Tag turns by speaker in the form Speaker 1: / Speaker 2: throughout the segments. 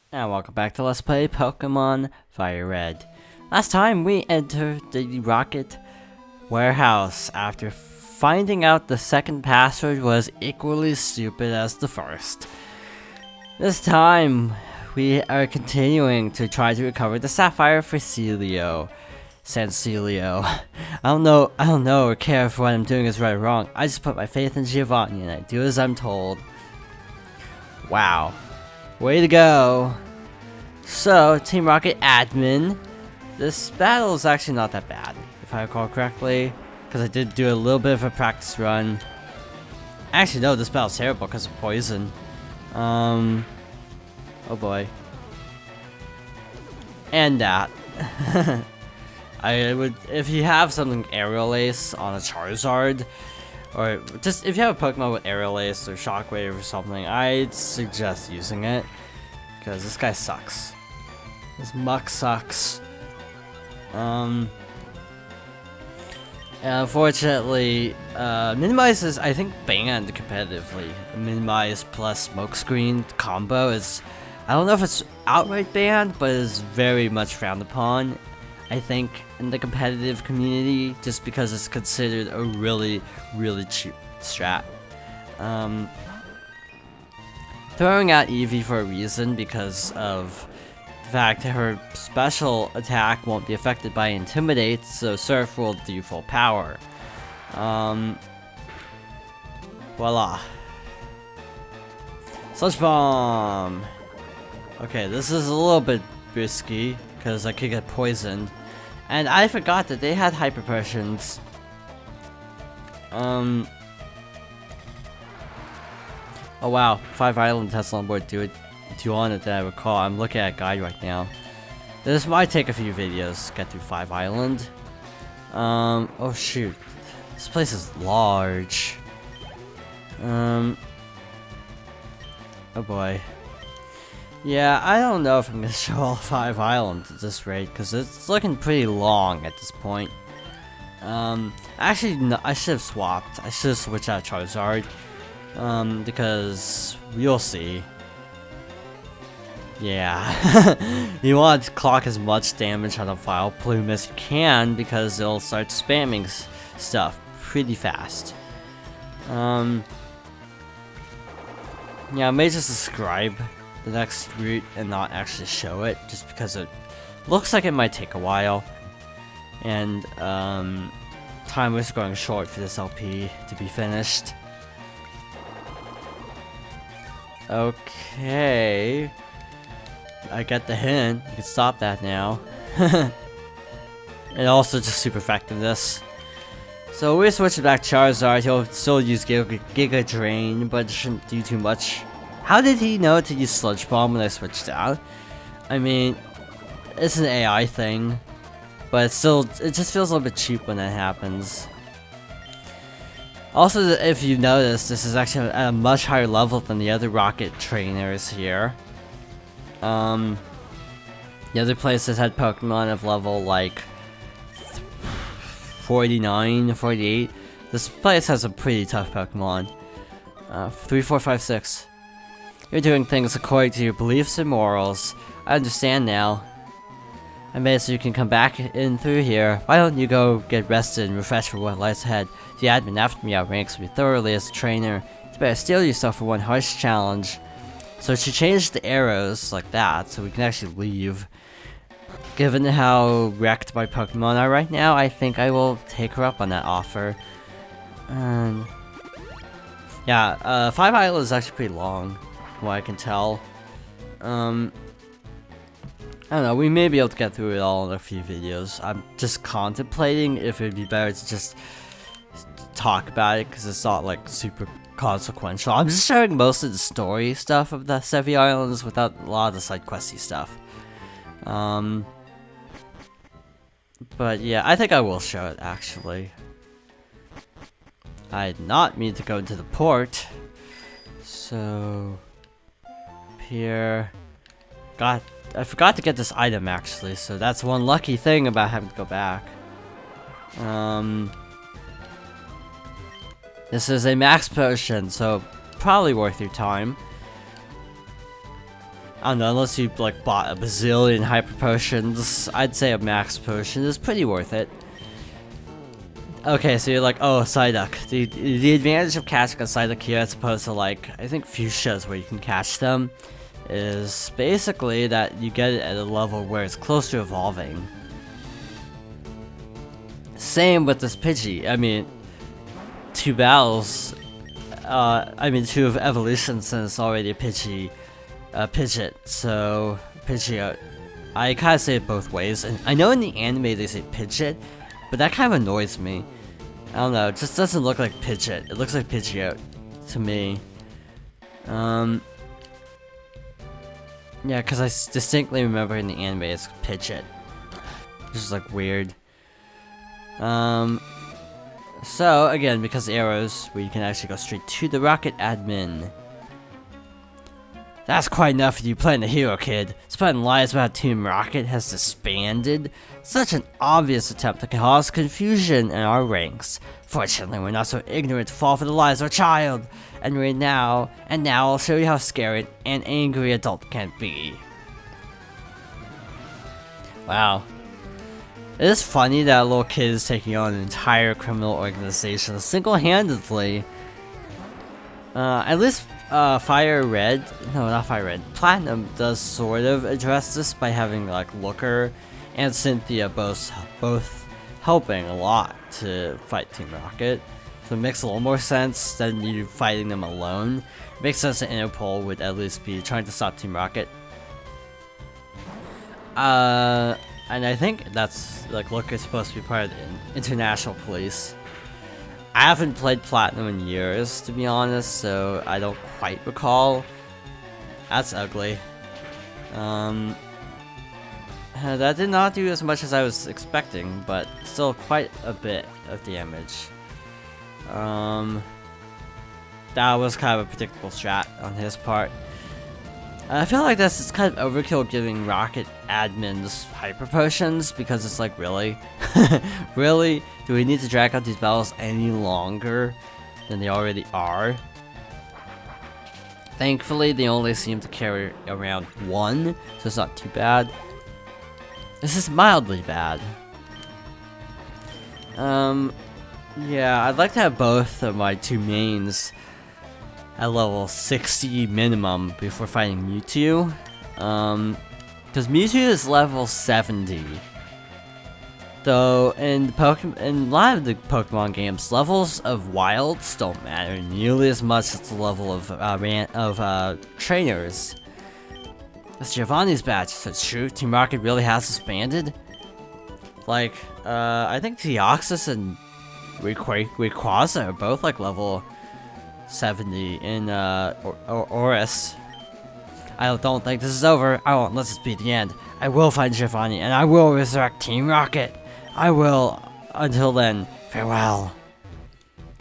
Speaker 1: And welcome back to Let's Play Pokemon FireRed. Last time we entered the rocket warehouse after finding out the second password was equally stupid as the first. This time we are continuing to try to recover the Sapphire for Celio. Sancelio. I don't know or care if what I'm doing is right or wrong. I just put my faith in Giovanni and I do as I'm told. Wow. Way to go! So, Team Rocket admin, this battle is actually not that bad, if I recall correctly, because I did do a little bit of a practice run. Actually, no, this battle's terrible because of poison. Oh boy. And that. I would, if you have something Aerial Ace on a Charizard, or just if you have a Pokemon with Aerial Ace or Shockwave or something, I'd suggest using it. Because this guy sucks. This muck sucks. And unfortunately, Minimize is, I think, banned competitively. Minimize plus Smokescreen combo is, I don't know if it's outright banned, but is very much frowned upon, I think, in the competitive community, just because it's considered a really, really cheap strat. Throwing out Eevee for a reason, because of the fact that her special attack won't be affected by Intimidate, so Surf will do full power. Voila. Sludge Bomb! Okay, this is a little bit risky, because I could get poisoned. And I forgot that they had Hyper Potions. Oh wow, 5 Island tests on board 2 on it that I recall. I'm looking at a guide right now. This might take a few videos to get through 5 Island. Oh shoot. This place is large. Oh boy. Yeah, I don't know if I'm gonna show all 5 Islands at this rate, because it's looking pretty long at this point. Actually, no, I should have swapped. I should have switched out Charizard. Because you'll see. Yeah. You want to clock as much damage on a Vileplume as you can, because it'll start spamming stuff pretty fast. Yeah, I may just describe the next route and not actually show it, just because it looks like it might take a while. And, time is going short for this LP to be finished. Okay. I get the hint. You can stop that now. And also just super effectiveness. So we're switching back Charizard. He'll still use Giga Drain, but it shouldn't do too much. How did he know to use Sludge Bomb when I switched out? I mean, it's an AI thing, but it just feels a little bit cheap when that happens. Also, if you notice, this is actually at a much higher level than the other rocket trainers here. The other places had Pokemon of level like 49, 48. This place has a pretty tough Pokemon. 3, 4, 5, 6. You're doing things according to your beliefs and morals. I understand now. I made it so you can come back in through here. Why don't you go get rested and refresh for what lies ahead? The admin after me outranks me thoroughly as a trainer. You better steel yourself for one harsh challenge. So she changed the arrows like that, so we can actually leave. Given how wrecked my Pokemon are right now, I think I will take her up on that offer. Yeah, 5 Island is actually pretty long, from what I can tell. I don't know, we may be able to get through it all in a few videos. I'm just contemplating if it'd be better to just talk about it, because it's not like super consequential. I'm just showing most of the story stuff of the Sevi Islands without a lot of the side questy stuff. But yeah, I think I will show it actually. I did not mean to go into the port. So up here. I forgot to get this item actually, so that's one lucky thing about having to go back. This is a max potion, so probably worth your time. I don't know, unless you like bought a bazillion hyper potions, I'd say a max potion is pretty worth it. Okay, so you're like, oh, Psyduck. The advantage of catching a Psyduck here as opposed to like, I think Fuchsias where you can catch them, is basically that you get it at a level where it's close to evolving. Same with this Pidgey. I mean, 2 battles, two evolutions and it's already a Pidgey, Pidgeot, so Pidgeot. I kind of say it both ways, and I know in the anime they say Pidgeot, but that kind of annoys me. I don't know, it just doesn't look like Pidgeot. It looks like Pidgeot to me. Yeah, because I distinctly remember in the anime it's Pidgeot. Which is like weird. So again, because arrows, we can actually go straight to the Rocket admin. That's quite enough of you playing the hero, kid. Spreading lies about Team Rocket has disbanded. Such an obvious attempt to cause confusion in our ranks. Fortunately, we're not so ignorant to fall for the lies of a child. And now I'll show you how scary an angry adult can be. Wow. It is funny that a little kid is taking on an entire criminal organization single-handedly. At least FireRed, no, not FireRed, Platinum does sort of address this by having like Looker and Cynthia both helping a lot to fight Team Rocket. So it makes a little more sense than you fighting them alone. It makes sense that Interpol would at least be trying to stop Team Rocket. And I think that's like Looker's supposed to be part of the international police. I haven't played Platinum in years, to be honest, so I don't quite recall. That's ugly. That did not do as much as I was expecting, but still quite a bit of damage. That was kind of a predictable strat on his part. I feel like this is kind of overkill giving Rocket admins hyper potions, because it's like, really? Really? Do we need to drag out these battles any longer than they already are? Thankfully, they only seem to carry around 1, so it's not too bad. This is mildly bad. Yeah, I'd like to have both of my 2 mains at level 60 minimum before fighting Mewtwo. Because Mewtwo is level 70. Though in a lot of the Pokemon games, levels of wilds don't matter nearly as much as the level of trainers. That's Giovanni's badge, so it's true. Team Rocket really has disbanded. Like, I think Deoxys and Rayquaza are both like level 70 in Oris. I don't think this is over. I won't let this be the end. I will find Giovanni and I will resurrect Team Rocket. I will. Until then, farewell.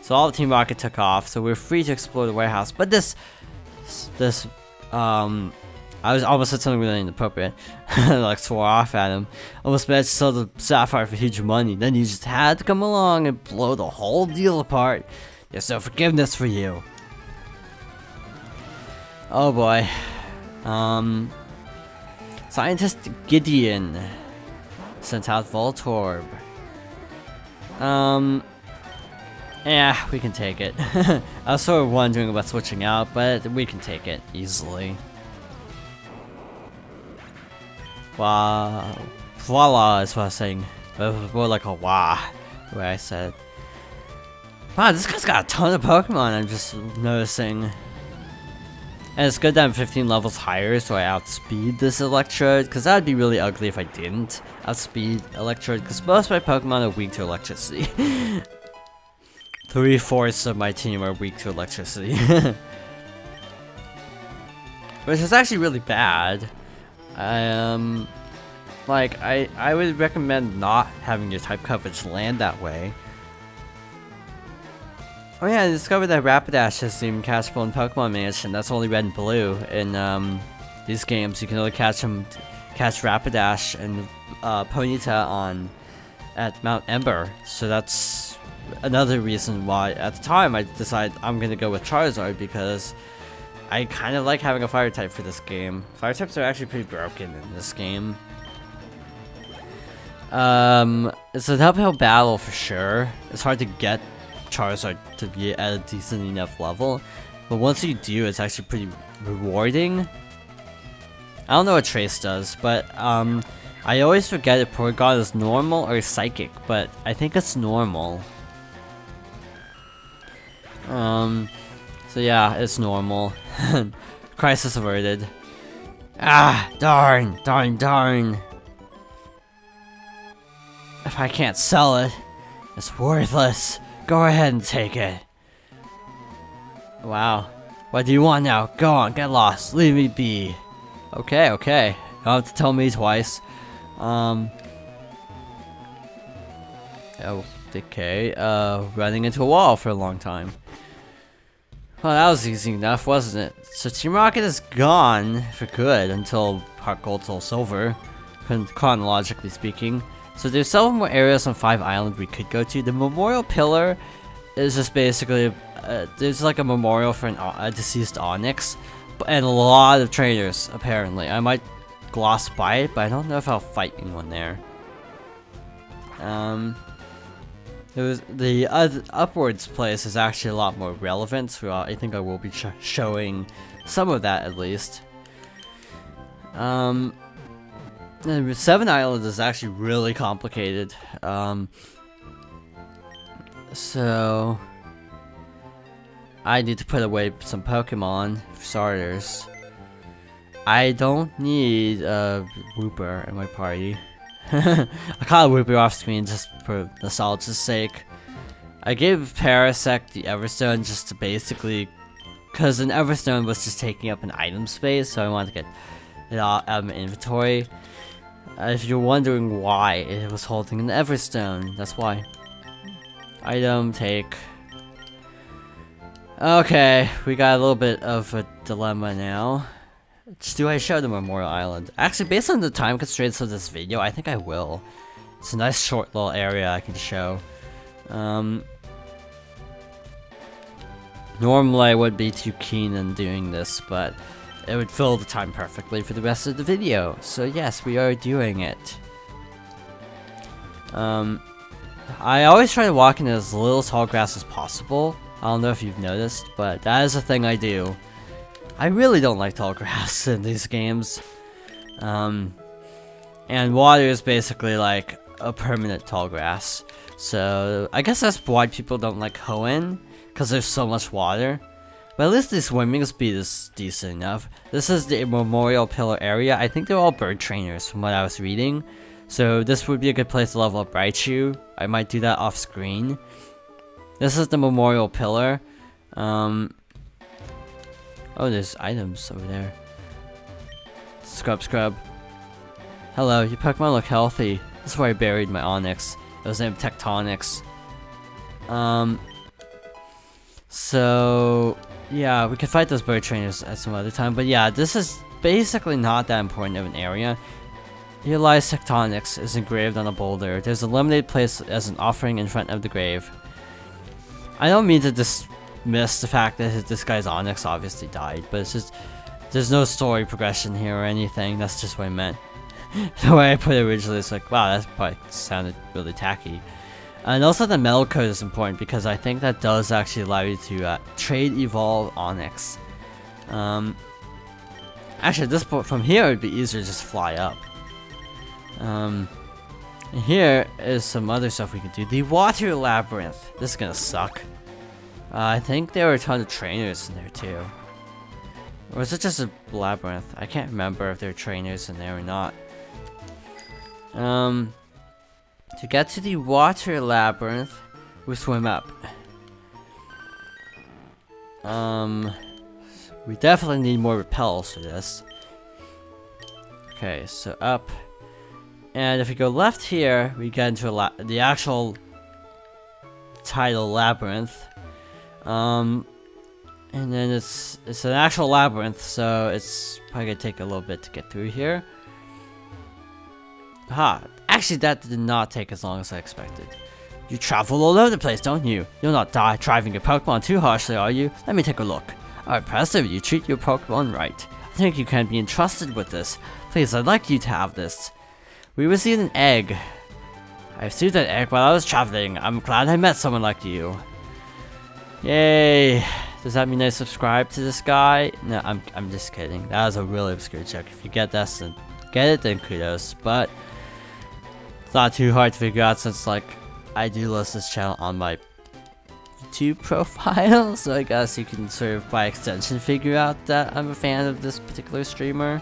Speaker 1: So all of Team Rocket took off, so we're free to explore the warehouse. But I was almost said something really inappropriate. Like swore off at him. Almost managed to sell the Sapphire for huge money. Then you just had to come along and blow the whole deal apart. There's no forgiveness for you. Oh boy. Scientist Gideon sent out Voltorb. Yeah, we can take it. I was sort of wondering about switching out, but we can take it easily. Wow. Voila is what I was saying. But it was more like a wah, the way I said. Wow, this guy's got a ton of Pokemon, I'm just noticing. And it's good that I'm 15 levels higher, so I outspeed this Electrode, because that would be really ugly if I didn't outspeed Electrode, because most of my Pokemon are weak to electricity. 3/4 of my team are weak to electricity. Which is actually really bad. Like, I would recommend not having your type coverage land that way. Oh yeah, I discovered that Rapidash is even catchable in Pokemon Mansion. That's only red and blue. In these games, you can only catch Rapidash and Ponyta at Mount Ember. So that's another reason why, at the time, I decided I'm gonna go with Charizard, because I kind of like having a fire type for this game. Fire types are actually pretty broken in this game. It's an uphill battle for sure. It's hard to get Charizard to be at a decent enough level, but once you do, it's actually pretty rewarding. I don't know what Trace does, but I always forget if Porygon is normal or psychic, but I think it's normal. So yeah, it's normal. Crisis averted. Ah, darn. If I can't sell it, it's worthless. Go ahead and take it. Wow. What do you want now? Go on, get lost. Leave me be. Okay. You don't have to tell me twice. Okay. Running into a wall for a long time. Well, that was easy enough, wasn't it? So Team Rocket is gone for good until Heart Gold, Soul Silver, chronologically speaking. So there's several more areas on 5 Island we could go to. The Memorial Pillar is just basically, there's like a memorial for a deceased Onix, and a lot of trainers, apparently. I might gloss by it, but I don't know if I'll fight anyone there. The upwards place is actually a lot more relevant, so I think I will be showing some of that at least. The 7 Islands is actually really complicated. So I need to put away some Pokemon for starters. I don't need a Wooper in my party. I call it Wooper off screen just for nostalgia's sake. I gave Parasect the Everstone just to basically, because an Everstone was just taking up an item space, so I wanted to get it out of my inventory. If you're wondering why it was holding an Everstone, that's why. Item take. Okay, we got a little bit of a dilemma now. Do I show the Memorial Island? Actually, based on the time constraints of this video, I think I will. It's a nice short little area I can show. Normally I wouldn't be too keen on doing this, but it would fill the time perfectly for the rest of the video. So yes, we are doing it. I always try to walk in as little tall grass as possible. I don't know if you've noticed, but that is a thing I do. I really don't like tall grass in these games. And water is basically like a permanent tall grass. So I guess that's why people don't like Hoenn, because there's so much water. But at least the swimming speed is decent enough. This is the Memorial Pillar area. I think they're all bird trainers from what I was reading. So this would be a good place to level up Raichu. I might do that off screen. This is the Memorial Pillar. Oh, there's items over there. Scrub. Hello, your Pokemon look healthy. This is where I buried my Onix. It was named Tectonics. So yeah, we could fight those bird trainers at some other time. But yeah, this is basically not that important of an area. Here lies Tectonics is engraved on a boulder. There's a lemonade placed as an offering in front of the grave. I don't mean to dismiss the fact that this guy's Onix obviously died, but it's just, there's no story progression here or anything. That's just what I meant. The way I put it originally, it's like, wow, that probably sounded really tacky. And also the metal code is important because I think that does actually allow you to trade evolve Onix. Actually, at this point, from here, it would be easier to just fly up. And here is some other stuff we can do. The Water Labyrinth. This is gonna suck. I think there were a ton of trainers in there too. Or was it just a labyrinth? I can't remember if there were trainers in there or not. To get to the Water Labyrinth, we swim up. We definitely need more repels for this. Okay, so up. And if we go left here, we get into the actual tidal labyrinth. And then it's an actual labyrinth, so it's probably gonna take a little bit to get through here. Ha! Actually, that did not take as long as I expected. You travel all over the place, don't you? You'll not die driving your Pokemon too harshly, are you? Let me take a look. How impressive, you treat your Pokemon right. I think you can be entrusted with this. Please, I'd like you to have this. We received an egg. I received that egg while I was traveling. I'm glad I met someone like you. Yay. Does that mean I subscribe to this guy? No, I'm just kidding. That was a really obscure joke. If you get that, then get it, then kudos. But it's not too hard to figure out since, like, I do list this channel on my YouTube profile, so I guess you can sort of by extension figure out that I'm a fan of this particular streamer.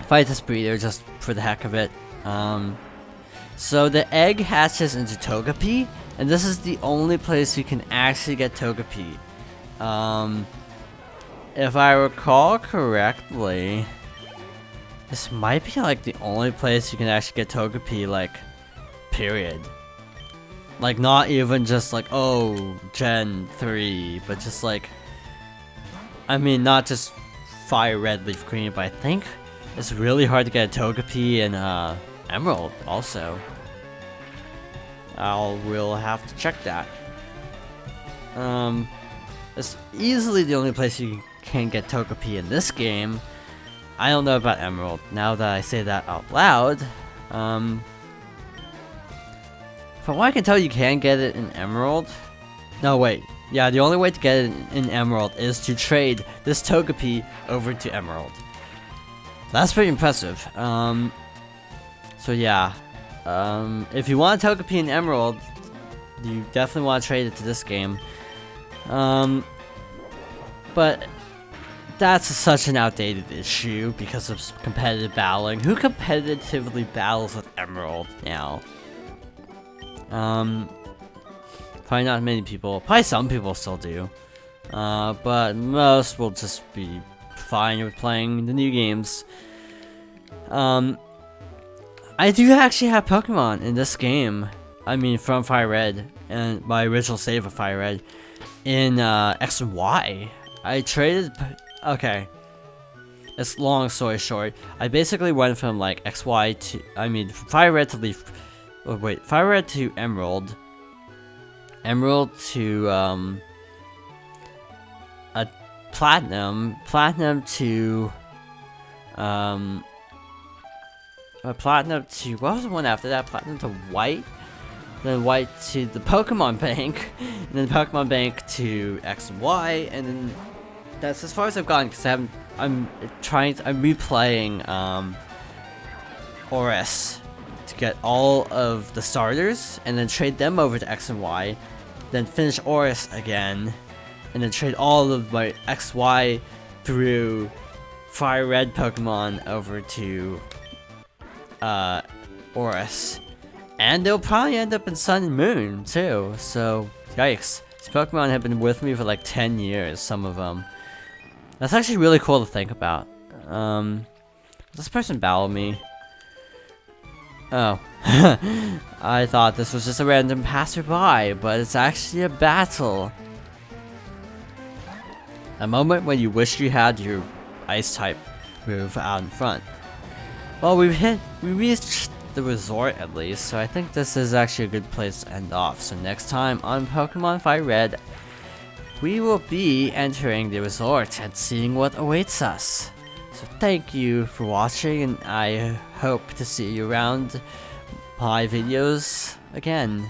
Speaker 1: Fight this breeder just for the heck of it. So the egg hatches into Togepi, and this is the only place you can actually get Togepi. If I recall correctly, this might be like the only place you can actually get Togepi, like, period. Like, not even just like, oh, Gen 3, but just like, I mean, not just FireRed, Leaf Green, but I think it's really hard to get a Togepi in Emerald also. We'll have to check that. It's easily the only place you can get Togepi in this game. I don't know about Emerald. Now that I say that out loud, from what I can tell, you can get it in Emerald. No, wait. Yeah, the only way to get it in Emerald is to trade this Togepi over to Emerald. That's pretty impressive. So yeah. If you want a Togepi in Emerald, you definitely want to trade it to this game. But that's such an outdated issue because of competitive battling. Who competitively battles with Emerald now? Probably not many people. Probably some people still do. But most will just be fine with playing the new games. I do actually have Pokemon in this game. I mean, from FireRed and my original save of FireRed in X and Y. I traded. Okay, it's long story short. I basically went from like XY to, I mean, from FireRed to Leaf. Oh wait, FireRed to Emerald. Emerald to a Platinum. Platinum to Platinum to, what was the one after that? Platinum to White. Then White to the Pokemon Bank. And then Pokemon Bank to X and Y. And then that's as far as I've gotten because I'm replaying ORS to get all of the starters and then trade them over to X and Y. Then finish ORS again. And then trade all of my XY through FireRed Pokemon over to ORS. And they'll probably end up in Sun and Moon too, so yikes. These Pokemon have been with me for like 10 years, some of them. That's actually really cool to think about. This person battled me. Oh. I thought this was just a random passerby, but it's actually a battle. A moment when you wish you had your ice type move out in front. Well, we reached the resort at least, so I think this is actually a good place to end off. So next time on Pokemon FireRed, we will be entering the resort and seeing what awaits us. So thank you for watching, and I hope to see you around my videos again.